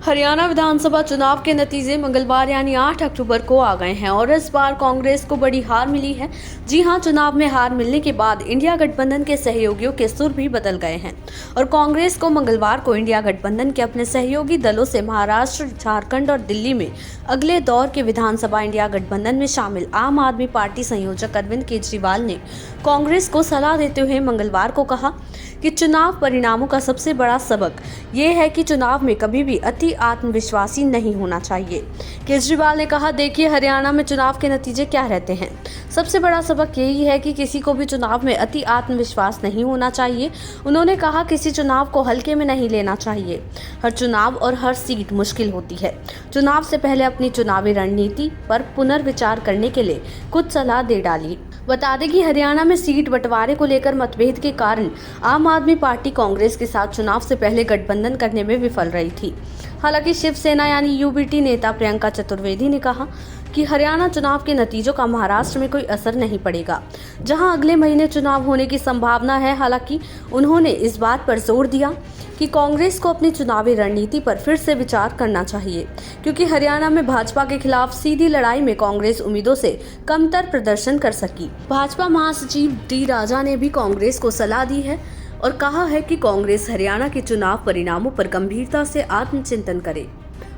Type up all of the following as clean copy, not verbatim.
हरियाणा विधानसभा चुनाव के नतीजे मंगलवार यानी 8 अक्टूबर को आ गए हैं और इस बार कांग्रेस को बड़ी हार मिली है। जी हां, चुनाव में हार मिलने के बाद इंडिया गठबंधन के सहयोगियों के सुर भी बदल गए हैं और कांग्रेस को मंगलवार को इंडिया गठबंधन के अपने सहयोगी दलों से महाराष्ट्र, झारखंड और दिल्ली में अगले दौर के विधानसभा इंडिया गठबंधन में शामिल आम आदमी पार्टी संयोजक अरविंद केजरीवाल ने कांग्रेस को सलाह देते हुए मंगलवार को कहा कि चुनाव परिणामों का सबसे बड़ा सबक ये है कि चुनाव में कभी भी अति आत्मविश्वासी नहीं होना चाहिए। केजरीवाल ने कहा, देखिए हरियाणा में चुनाव के नतीजे क्या रहते हैं। सबसे बड़ा सबक यही है कि किसी को भी चुनाव में अति आत्मविश्वास नहीं होना चाहिए। उन्होंने कहा, किसी चुनाव को हल्के में नहीं लेना चाहिए। हर चुनाव और हर सीट मुश्किल होती है। चुनाव से पहले अपनी चुनावी रणनीति पर पुनर्विचार करने के लिए कुछ सलाह दे डाली। बता दें कि हरियाणा में सीट बंटवारे को लेकर मतभेद के कारण आम आदमी पार्टी कांग्रेस के साथ चुनाव से पहले गठबंधन करने में विफल रही थी। हालांकि शिवसेना यानी यूबीटी नेता प्रियंका चतुर्वेदी ने कहा कि हरियाणा चुनाव के नतीजों का महाराष्ट्र में कोई असर नहीं पड़ेगा, जहां अगले महीने चुनाव होने की संभावना है। हालांकि उन्होंने इस बात पर जोर दिया कि कांग्रेस को अपनी चुनावी रणनीति पर फिर से विचार करना चाहिए, क्योंकि हरियाणा में भाजपा के खिलाफ सीधी लड़ाई में कांग्रेस उम्मीदों से कमतर प्रदर्शन कर सकी। भाजपा महासचिव डी राजा ने भी कांग्रेस को सलाह दी है और कहा है कि कांग्रेस हरियाणा के चुनाव परिणामों पर गंभीरता से आत्मचिंतन करे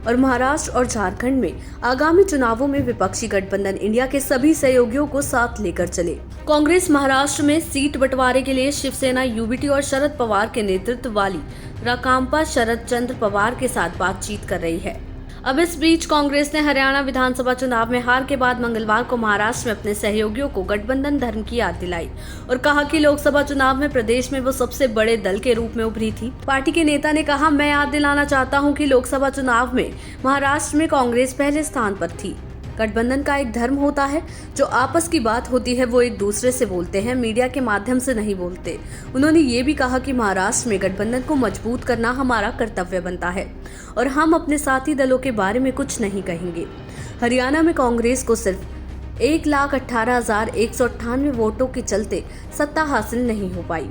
और महाराष्ट्र और झारखंड में आगामी चुनावों में विपक्षी गठबंधन इंडिया के सभी सहयोगियों को साथ लेकर चले। कांग्रेस महाराष्ट्र में सीट बंटवारे के लिए शिवसेना, यूबीटी और शरद पवार के नेतृत्व वाली राकांपा शरद चंद्र पवार के साथ बातचीत कर रही है। अब इस बीच कांग्रेस ने हरियाणा विधानसभा चुनाव में हार के बाद मंगलवार को महाराष्ट्र में अपने सहयोगियों को गठबंधन धर्म की याद दिलाई और कहा कि लोकसभा चुनाव में प्रदेश में वो सबसे बड़े दल के रूप में उभरी थी। पार्टी के नेता ने कहा, मैं याद दिलाना चाहता हूं कि लोकसभा चुनाव में महाराष्ट्र में कांग्रेस पहले स्थान पर थी। गठबंधन का एक धर्म होता है, जो आपस की बात होती है वो एक दूसरे से बोलते हैं, मीडिया के माध्यम से नहीं बोलते। उन्होंने ये भी कहा कि महाराष्ट्र में गठबंधन को मजबूत करना हमारा कर्तव्य बनता है और हम अपने साथी दलों के बारे में कुछ नहीं कहेंगे। हरियाणा में कांग्रेस को सिर्फ 1,18,198 वोटों के चलते सत्ता हासिल नहीं हो पाई।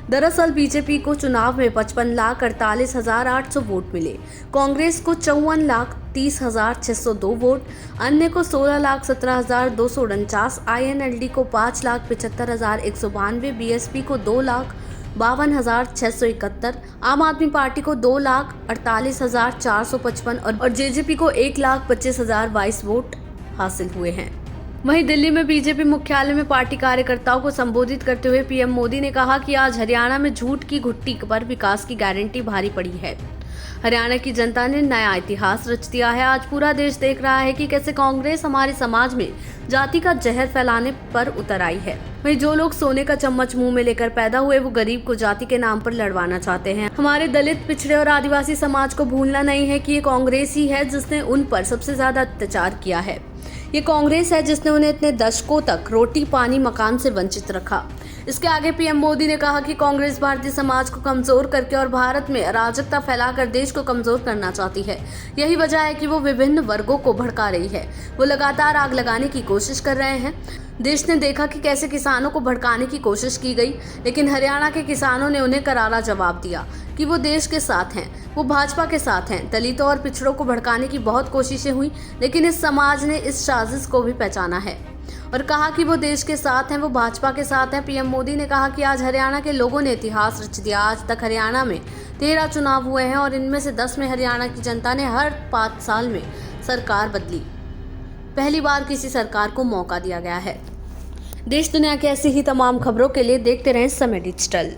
दरअसल बीजेपी को चुनाव में 55,48,800 वोट मिले, कांग्रेस को 54,30,602 वोट, अन्य को 16,17,249, आईएनएलडी को 5,75,192, बीएसपी को 2,52,671, आम आदमी पार्टी को 2,48,455 और जेजेपी को 1,25,022 वोट हासिल हुए हैं। वहीं दिल्ली में बीजेपी मुख्यालय में पार्टी कार्यकर्ताओं को संबोधित करते हुए पीएम मोदी ने कहा कि आज हरियाणा में झूठ की घुट्टी पर विकास की गारंटी भारी पड़ी है। हरियाणा की जनता ने नया इतिहास रच दिया है। आज पूरा देश देख रहा है कि कैसे कांग्रेस हमारे समाज में जाति का जहर फैलाने पर उतर आई है। वहीं जो लोग सोने का चम्मच मुंह में लेकर पैदा हुए, वो गरीब को जाति के नाम पर लड़वाना चाहते हैं। हमारे दलित, पिछड़े और आदिवासी समाज को भूलना नहीं है कि ये कांग्रेस ही है जिसने उन पर सबसे ज्यादा अत्याचार किया है। ये कांग्रेस है जिसने उन्हें इतने दशकों तक रोटी, पानी, मकान से वंचित रखा। इसके आगे पीएम मोदी ने कहा कि कांग्रेस भारतीय समाज को कमजोर करके और भारत में अराजकता फैलाकर देश को कमजोर करना चाहती है। यही वजह है कि वो विभिन्न वर्गों को भड़का रही है। वो लगातार आग लगाने की कोशिश कर रहे हैं। देश ने देखा कि कैसे किसानों को भड़काने की कोशिश की गई, लेकिन हरियाणा के किसानों ने उन्हें करारा जवाब दिया कि वो देश के साथ हैं, वो भाजपा के साथ हैं। दलितों और पिछड़ों को भड़काने की बहुत कोशिशें हुई, लेकिन इस समाज ने इस साजिश को भी पहचाना है और कहा कि वो देश के साथ हैं, वो भाजपा के साथ हैं। पीएम मोदी ने कहा कि आज हरियाणा के लोगों ने इतिहास रच दिया। आज तक हरियाणा में 13 चुनाव हुए हैं और इनमें से 10 में हरियाणा की जनता ने हर 5 साल में सरकार बदली। पहली बार किसी सरकार को मौका दिया गया है। देश दुनिया की ऐसी ही तमाम खबरों के लिए देखते रहें समय डिजिटल।